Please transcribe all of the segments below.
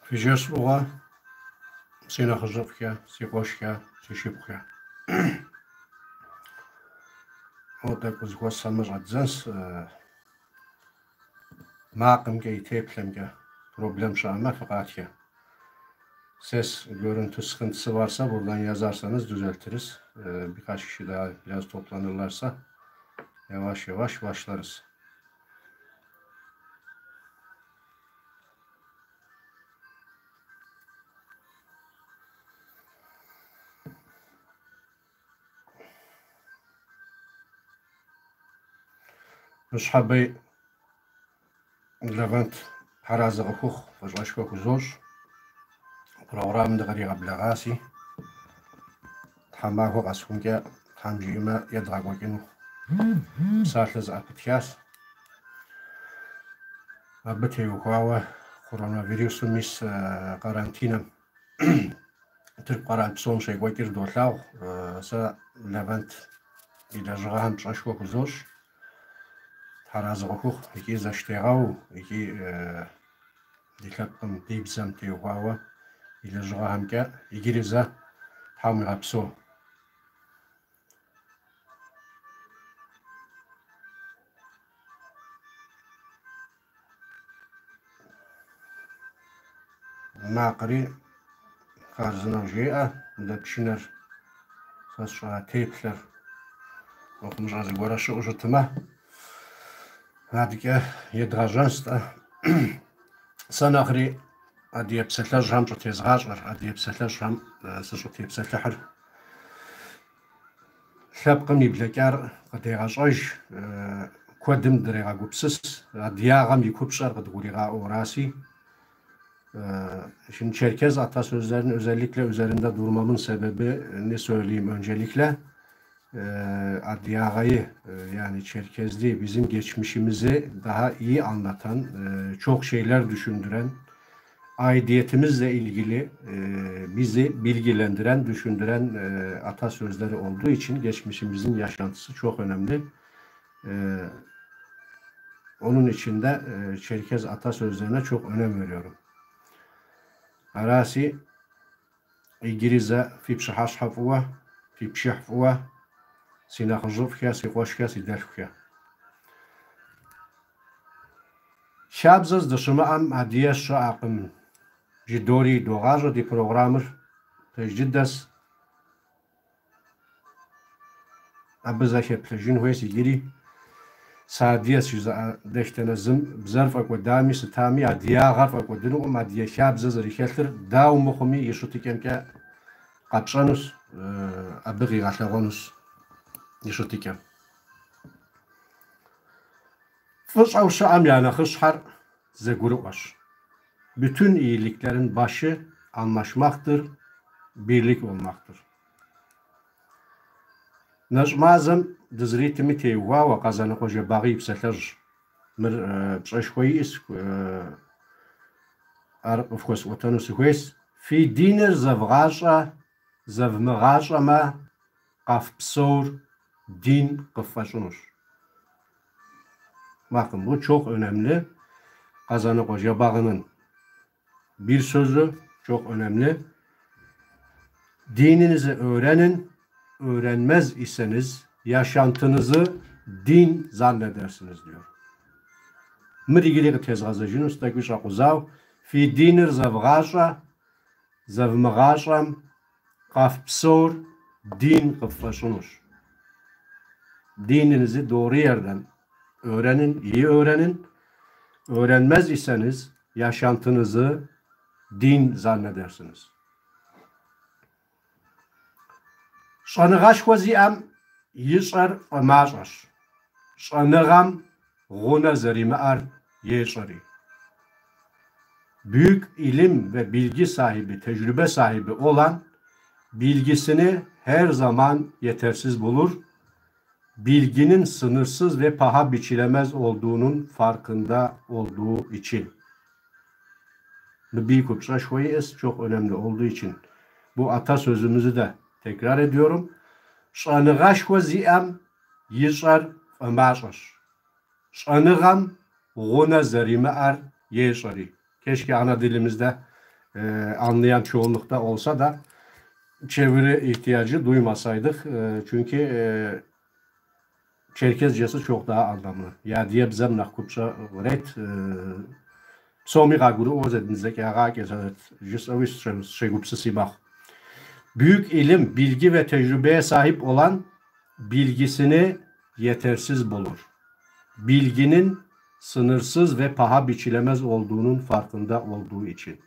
Fijers uğa, sinaxızıqya, siqoşya, sişipqya. O da kuzğuasamız adzans, maqımga, iteplemge problem şama faqatya. Ses görüntü sıkıntısı varsa buradan yazarsanız düzeltiriz. Birkaç kişi daha biraz toplanırlarsa yavaş yavaş başlarız. Nushabey Levent harazıqux fajqashko kuzor programda qariqa blagasi tamaho qaskunga tamjima yadraqokinu salaz aptias abteyuqawa koronavirusu mis karantina Türk qaranpsom şeyqokir dolaq sa Levent ilajğam çashko kuzor harazıqux iki zaşteğav iki dikatqım dibzam teyuqawa ilajğamga igiriza hamqapso maqri qarzınajea lepşiner sasha tepler oxumjaz goraşı ujutma Hadike yedrajansta sanaqri adiyep setlajam tezğajar adiyep setlajam sışu tepsetlahar Şapqım iblekar qadegashaj kodim dreqa gupsis adiyağam yikupşar qadguriqa orasi Şimdi Çerkez atasözlerinin özellikle üzerinde durmamın sebebi ne söyleyeyim öncelikle Adiyağayı yani Çerkezli bizim geçmişimizi daha iyi anlatan, çok şeyler düşündüren, aidiyetimizle ilgili bizi bilgilendiren, düşündüren atasözleri olduğu için geçmişimizin yaşantısı çok önemli. Onun için de Çerkez atasözlerine çok önem veriyorum. Arasi İngilizce fipşahashhafuva, fipşahfuva Sinaxızıqya, siqoşya, sidelxya. Şabzız dışımam adiye şaqım jidori doğajo di programır tecciddes abızaşe plejin huesi giri saadiyes yüze deştenezim bzarf akwadami sitami adiye garf akwadinu adiye şabzız rişeltir dav muxumi yişutikemke qapşanus abıqi gaşağonus Nişutikem. Fıçav şaam yani hışhar zeguruqaş. Bütün iyiliklerin başı anlaşmaktır, birlik olmaktır. Najmazım dizritimi teyva ve kazanı koca bağı psetlaj mir pşaşkoyi is arqıfkos otanusu hues fi diner zavğaşa zavmğaşa ma qafpsor din qıffaşunur. Bakın bu çok önemli. Kazanı Hoca Bağı'nın bir sözü çok önemli. Dininizi öğrenin, öğrenmez iseniz yaşantınızı din zannedersiniz diyor. Mırigili tezgazıcın üstteki şakuzav fi dinir zavğaşa zavmğaşam qafpsor din qıffaşunur. Dininizi doğru yerden öğrenin, iyi öğrenin. Öğrenmez iseniz yaşantınızı din zannedersiniz. Şanıgaş koziyem yişar amaşaş. Şanıgam guna zerimear yeşari. Büyük ilim ve bilgi sahibi, tecrübe sahibi olan bilgisini her zaman yetersiz bulur. Bilginin sınırsız ve paha biçilemez olduğunun farkında olduğu için. Büyük kupşaşkoyes çok önemli olduğu için bu atasözümüzü de tekrar ediyorum. Şanıgaşko ziyem yişar amaşaş. Şanıgam guna zerimear yeşari. Keşke ana dilimizde anlayan çoğunlukta olsa da çeviri ihtiyacı duymasaydık. Çünkü Çerkezcesi çok daha anlamlı. Ya diye bize nakupça ret somi gaguru ozedinizek ya gagezanet jisavis şegupsisi bak. Büyük ilim, bilgi ve tecrübeye sahip olan bilgisini yetersiz bulur. Bilginin sınırsız ve paha biçilemez olduğunun farkında olduğu için.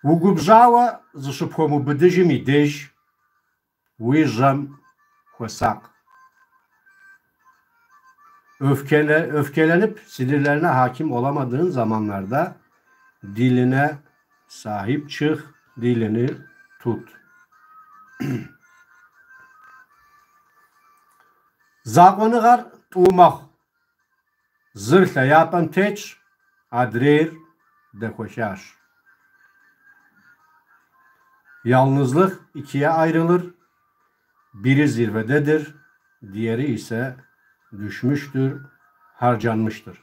Угубжауэ зыщыпхуэмыубыдыжым и деж уи жьэм хуэсакъ. Öfkelenip sinirlerine hakim olamadığın zamanlarda diline sahip çık, dilini tut. Zagonıgar tuğmaq. Zırhla yapan teç, adrer dekoşar. Yalnızlık ikiye ayrılır. Biri zirvededir, diğeri ise düşmüştür, harcanmıştır.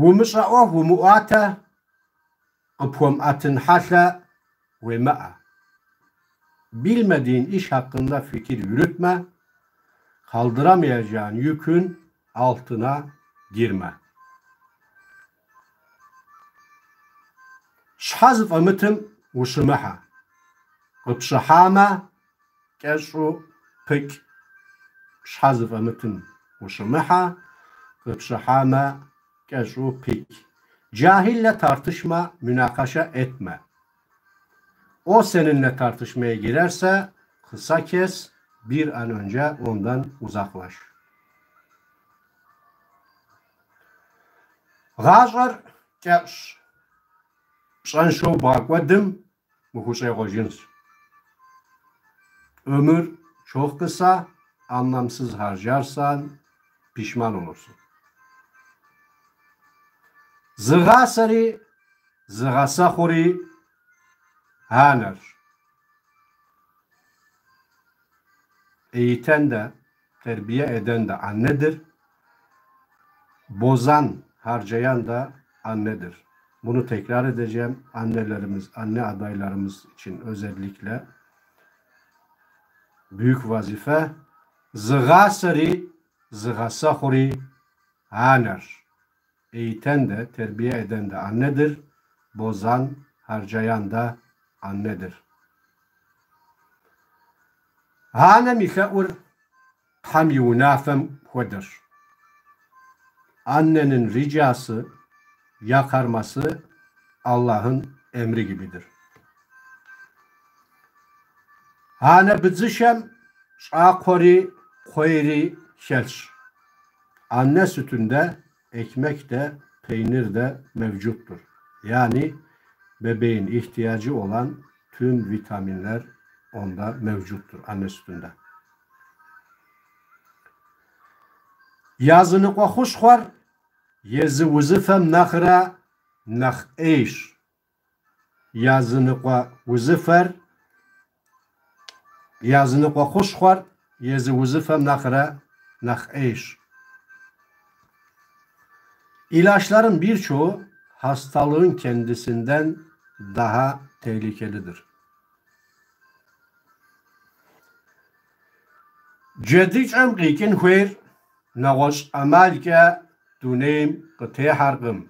ومشأوه ومؤاته قبهم أتن حاشا وماء. Bilmediğin iş hakkında fikir yürütme, kaldıramayacağın yükün altına girme. Şhazf amitim uşımaha. Qıpşıhama keşu pik. Şhazf amitim uşımaha. Qıpşıhama keşu pik. Cahille tartışma, münakaşa etme. O seninle tartışmaya girerse kısa kes, bir an önce ondan uzaklaş. Gazar keş. Şanşo bakmadım, muhuşe gojins. Ömür çok kısa, anlamsız harcarsan pişman olursun. Zıgasari, zıgasahuri, haner. Eğiten de, terbiye eden de annedir. Bozan, harcayan da annedir. Bunu tekrar edeceğim. Annelerimiz, anne adaylarımız için özellikle büyük vazife. Zıgasari, zıgasahuri, haner. Eğiten de, terbiye eden de annedir. Bozan, harcayan da annedir. Hanem ife'ur tam yunafem huedir. Annenin ricası, yakarması Allah'ın emri gibidir. Hane bıdzışem şakori koyri şelş. Anne sütünde ekmek de peynir de mevcuttur. Yani bebeğin ihtiyacı olan tüm vitaminler onda mevcuttur anne sütünde. Yazını kokuş var, yezi vızıfem nakhra nakh eş. Yazını vızıfer, yazını kokuş var, yezi vızıfem nakhra nakh eş. İlaçların birçoğu hastalığın kendisinden daha tehlikelidir. Cedicem qikin huer nağoş amalke duneyim qıtı hargım.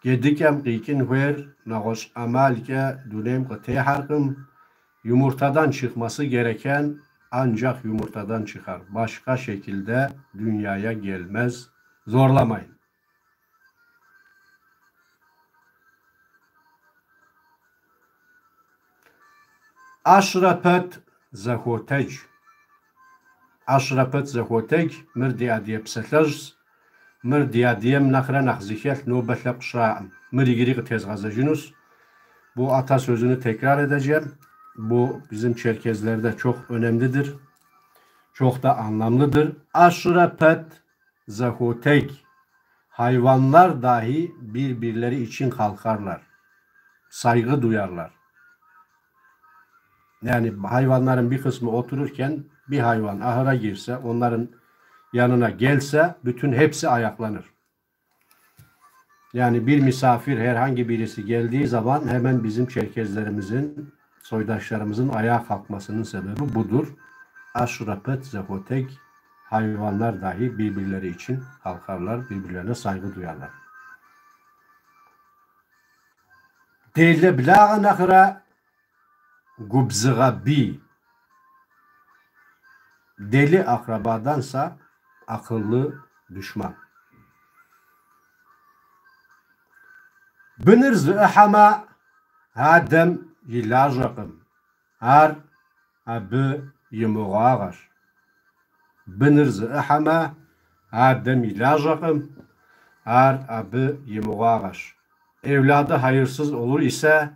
Cedicem qikin huer nağoş amalke duneyim qıtı hargım. Yumurtadan çıkması gereken ancak yumurtadan çıkar. Başka şekilde dünyaya gelmez. Zorlamayın. Aşrapet zehotej. Aşrapet zehotej mirdi adiye pselaj mirdi adiyem nakhra nakhzikhet nobetla qşra'ım. Mirigiri tez gazacınız. Bu atasözünü tekrar edeceğim. Bu bizim Çerkezlerde çok önemlidir. Çok da anlamlıdır. Aşrapet zehotej. hayvanlar dahi birbirleri için kalkarlar. Saygı duyarlar. Yani hayvanların bir kısmı otururken bir hayvan ahıra girse, onların yanına gelse bütün hepsi ayaklanır. Yani bir misafir herhangi birisi geldiği zaman hemen bizim Çerkezlerimizin, soydaşlarımızın ayağa kalkmasının sebebi budur. Aşrapet zehotek, hayvanlar dahi birbirleri için kalkarlar, birbirlerine saygı duyarlar. Değille bilağa nakıra gubzıga bi. Deli akrabadansa akıllı düşman. Binir ahama hadem yilajaqım. Har abı yumuğağır. Binir ahama hadem yilajaqım. Har abı yumuğağır. Evladı hayırsız olur ise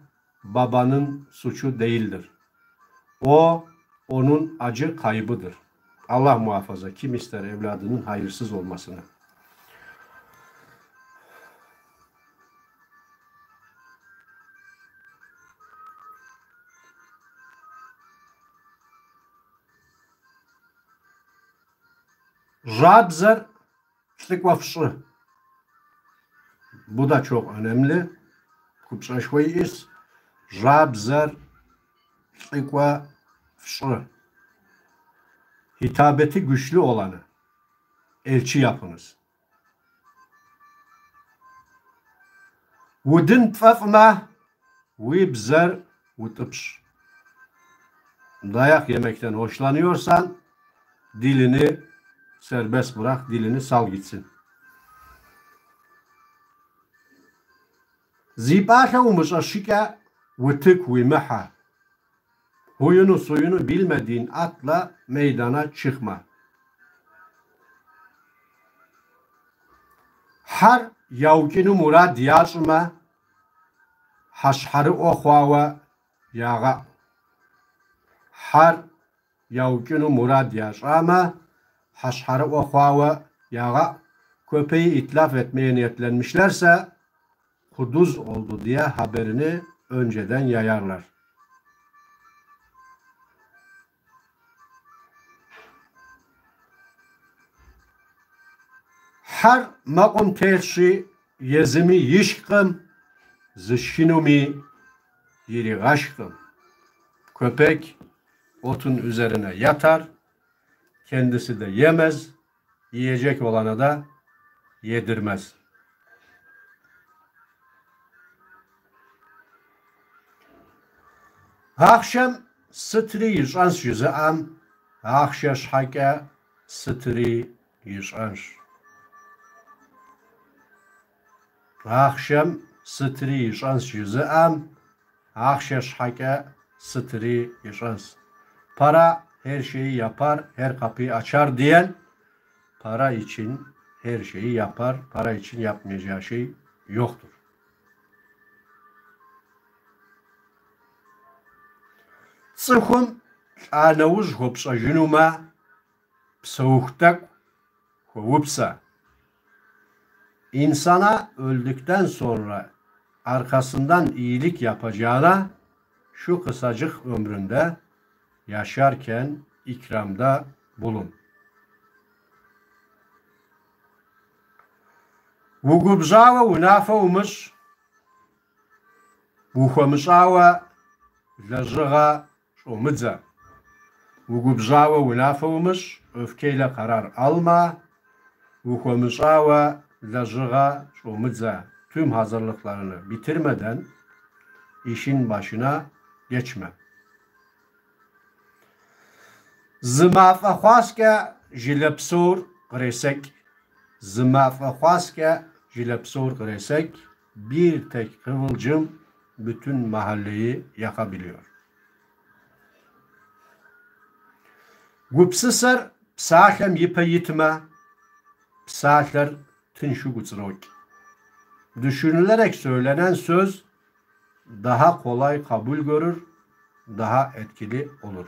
babanın suçu değildir. O onun acı kaybıdır. Allah muhafaza, kim ister evladının hayırsız olmasını. Rabzer şlikvafşı. Bu da çok önemli. Kupşaşkoyis. Rabzer şlikvafşı. Hitabeti güçlü olanı elçi yapınız. Vudin tfafma vibzer vutıpş. Dayak yemekten hoşlanıyorsan dilini serbest bırak, dilini sal gitsin. Zibâhe umışaşike vutık vimeha. Huyunu suyunu bilmediğin atla meydana çıkma. Har yavkinu murad yaşma. Haşharı okhava yağa. Har yavkinu murad yaşma. Haşharı okhava yağa. Köpeği itlaf etmeye niyetlenmişlerse kuduz oldu diye haberini önceden yayarlar. Her makum tersi yezimi yişkım, zışkinumi yeri aşkım. Köpek otun üzerine yatar, kendisi de yemez, yiyecek olana da yedirmez. Akşam sıtri yişans yüzü am, akşaş hake sıtri yişans. Akşam sıtri yişans yüzü am, akşaş hake sıtri yişans. Para her şeyi yapar, her kapıyı açar diyen, para için her şeyi yapar, para için yapmayacağı şey yoktur. Tsıhum anavuz hopsa junuma psauhtak hovupsa. İnsana öldükten sonra arkasından iyilik yapacağına şu kısacık ömründe yaşarken ikramda bulun. Vugubzawa unafavmış vuhomzawa lajıga şomıdza. Vugubzawa unafavmış öfkeyle karar alma. Vuhomzawa lajıga şomıdza. Tüm hazırlıklarını bitirmeden işin başına geçme. Zımafa xwaske jilepsor gresek. Zımafa xwaske jilepsor gresek. Bir tek kıvılcım bütün mahalleyi yakabiliyor. Gupsısır psahlem yipe yitme. Psahler tınşı gutsrok. Düşünülerek söylenen söz daha kolay kabul görür, daha etkili olur.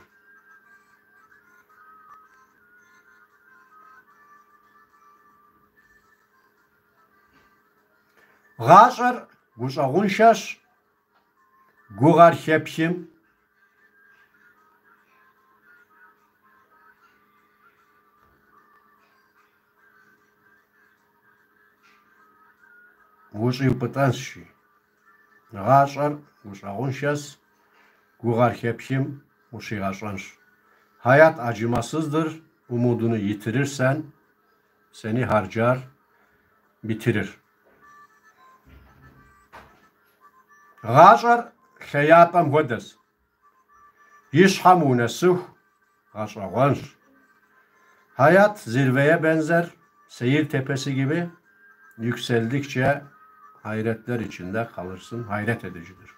Ğaş'ır guşağunşaş, guğar xepşim, guş'i pıtansşi. Ğaş'ır guşağunşaş, guğar xepşim, guş'i ğaş'anş. Hayat acımasızdır, umudunu yitirirsen seni harcar, bitirir. Ğaş'ır xeyatam hodes. Yişham unesuh, ğaş'ağanş. Hayat zirveye benzer, seyir tepesi gibi yükseldikçe hayretler içinde kalırsın, hayret edicidir.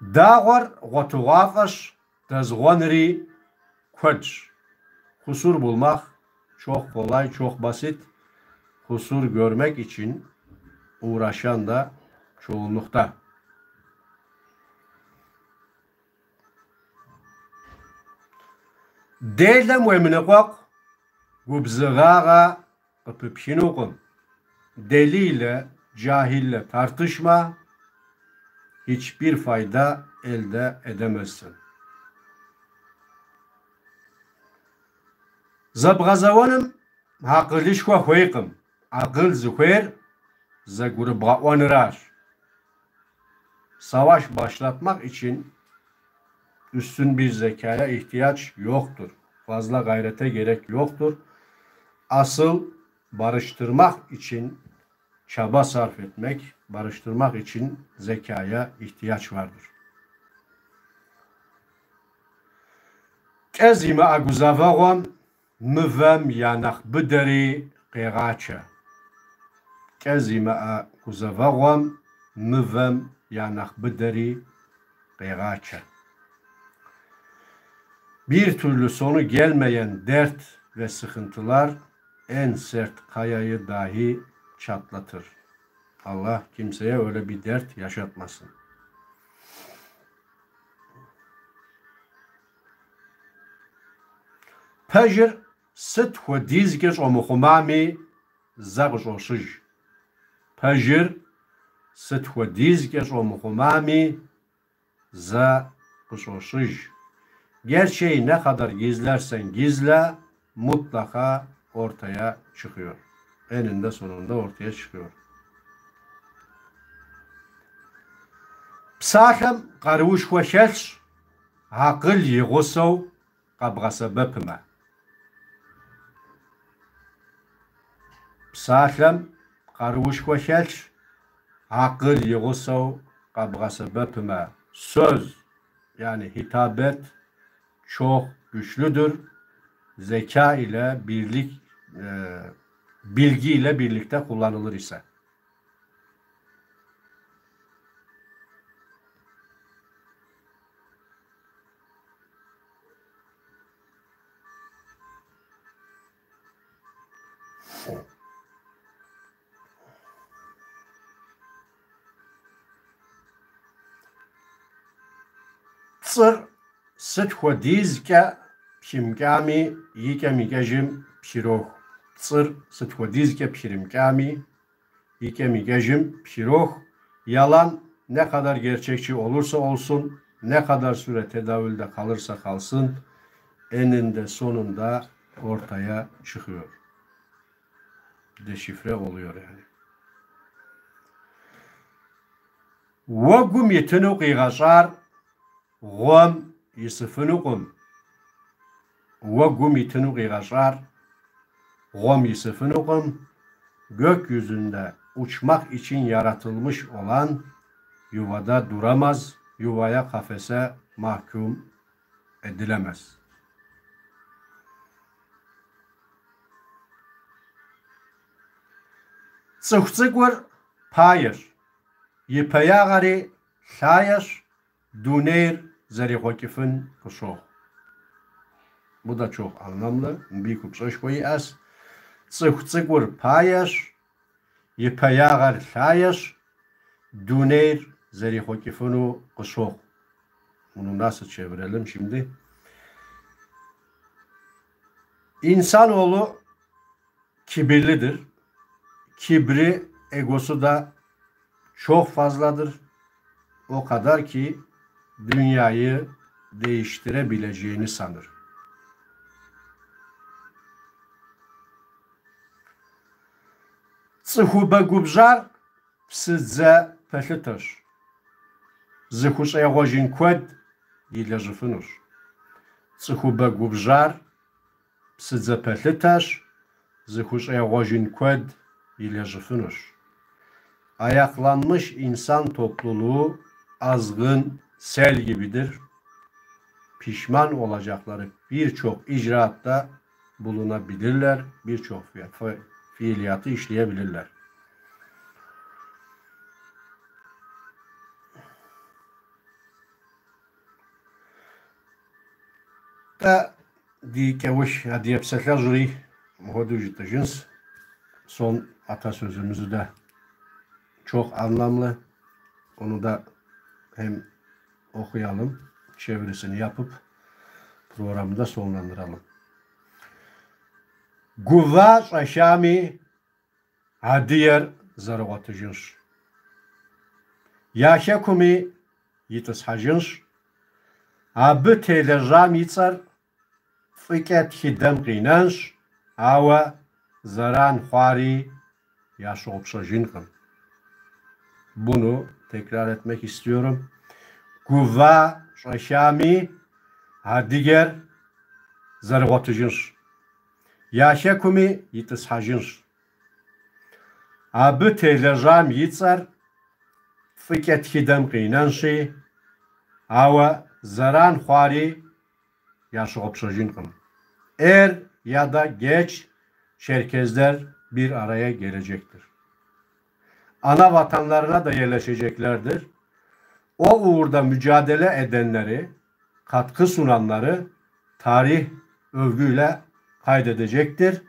Dağlar gotuğafaş, tezgonri koç. Kusur bulmak çok kolay, çok basit. Kusur görmek için uğraşan da çoğunlukta. Değilde müemine kok, gubzıgağa kıpıpşinukun. Deliyle, cahille tartışma, hiçbir fayda elde edemezsin. Zabgazavanım, hakılışkwa huykım, akıl zühver, zagurbaonrar. Savaş başlatmak için üstün bir zekaya ihtiyaç yoktur. Fazla gayrete gerek yoktur. Asıl barıştırmak için çaba sarf etmek, barıştırmak için zekaya ihtiyaç vardır. Kezime aguzavagon mıvem yanak bideri qeğaça. Kezime aguzavagon mıvem yanak bideri qeğaça. Bir türlü sonu gelmeyen dert ve sıkıntılar en sert kayayı dahi çatlatır. Allah kimseye öyle bir dert yaşatmasın. Pejir sıt xwe dîzgeş omuxumamî zaqşoşij. Pejir sıt xwe dîzgeş omuxumamî zaqşoşij. Gerçeği ne kadar gizlersen gizle mutlaka ortaya çıkıyor. Eninde sonunda ortaya çıkıyor. Psahem qaruş xwe şelş aqıl yığusav qabğasebepime. Psahem qaruş xwe şelş aqıl yığusav qabğasebepime. Söz yani hitabet çok güçlüdür. Zeka ile bilgi ile birlikte kullanılır ise. Tsır sıt xwe dîzke pşimkâmî yike mîgejim pşiroh. Tsır sıt xwe dîzke pşirimkâmî yike mîgejim pşiroh. Yalan ne kadar gerçekçi olursa olsun, ne kadar süre tedavülde kalırsa kalsın, eninde sonunda ortaya çıkıyor. Deşifre oluyor yani. Vagum yetinu qiğaşar gom yisıfınukum. Vagum yetinu qiğaşar gom yisıfınukum. Gökyüzünde uçmak için yaratılmış olan yuvada duramaz, yuvaya kafese mahkum edilemez. Tsıhtsıkvır payır, yipeyağari şayır, duneyr zerihokifin kuşoğ. Bu da çok anlamlı. Bir kupsoş koyu az. Tsıhtsıkvır payır, yipeyağar şayır, duneyr zerihokifinu kuşoğ. Bunu nasıl çevirelim şimdi? İnsanoğlu kibirlidir. Kibri, egosu da çok fazladır. O kadar ki dünyayı değiştirebileceğini sanır. Цӏыхубэ губжьар псыдзэ пэлъытэщ. Зыхущӏегъуэжын куэд илэжьыфынущ. Цӏыхубэ губжьар псыдзэ пэлъытэщ. Zıhuş'eğojin kued ilejıfınır. Ayaklanmış insan topluluğu azgın sel gibidir. Pişman olacakları birçok icraatta bulunabilirler. Birçok fiiliyatı işleyebilirler. Da dikevuş hadiyepseler jüri muhaducita jins son atasözümüzü de çok anlamlı. Onu da hem okuyalım, çevirisini yapıp programı da sonlandıralım. Guva şaşami hadiyer zarıgatı jins. Yaşa kumi yitis hajins. Abı telejam yitsar fıket hidem qinans awa zaran khari yaşopsajinqın. Bunu tekrar etmek istiyorum. Guva şaşami hadiger zarıgatıjins. Yaşa kumi yitis hajins. Abı telejam yitsar fıket hidem qinansi awa zaran khari yaşopsajinqın. Er ya da geç Çerkezler bir araya gelecektir. Ana vatanlarına da yerleşeceklerdir. O uğurda mücadele edenleri, katkı sunanları tarih övgüyle kaydedecektir.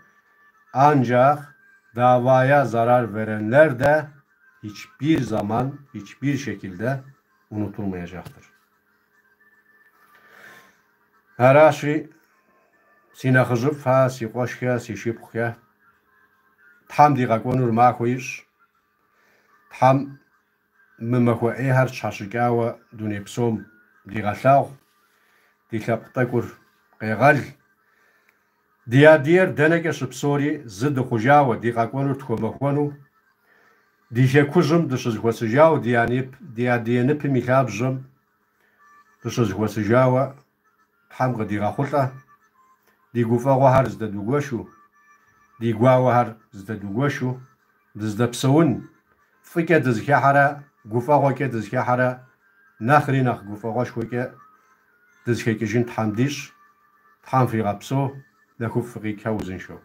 Ancak davaya zarar verenler de hiçbir zaman, hiçbir şekilde unutulmayacaktır. Haraşi Sinakızıp fa, si qoşka, si şipxka. Tam diğak onur mağuyuz. Tam mımıxu her çaşıkawa dunepsom diğaslav. Diğlaptakur qeğal. Diğer deneke sıpsori zıdı xujawa diğak onur txomıxuanu. Dişekuzum dışızxuasıjaw diyanip milabzım dışızxuasıjawa tam qdiğaxulta. Di gufağahar zda dugoshu, di guağahar zda dugoshu, zda psaun, fike dizkahara, gufağake dizkahara, nakhri nakh gufağashkoke dizkekijin thamdish, thamfiqa pso, nakuf fiqi kawzin sho.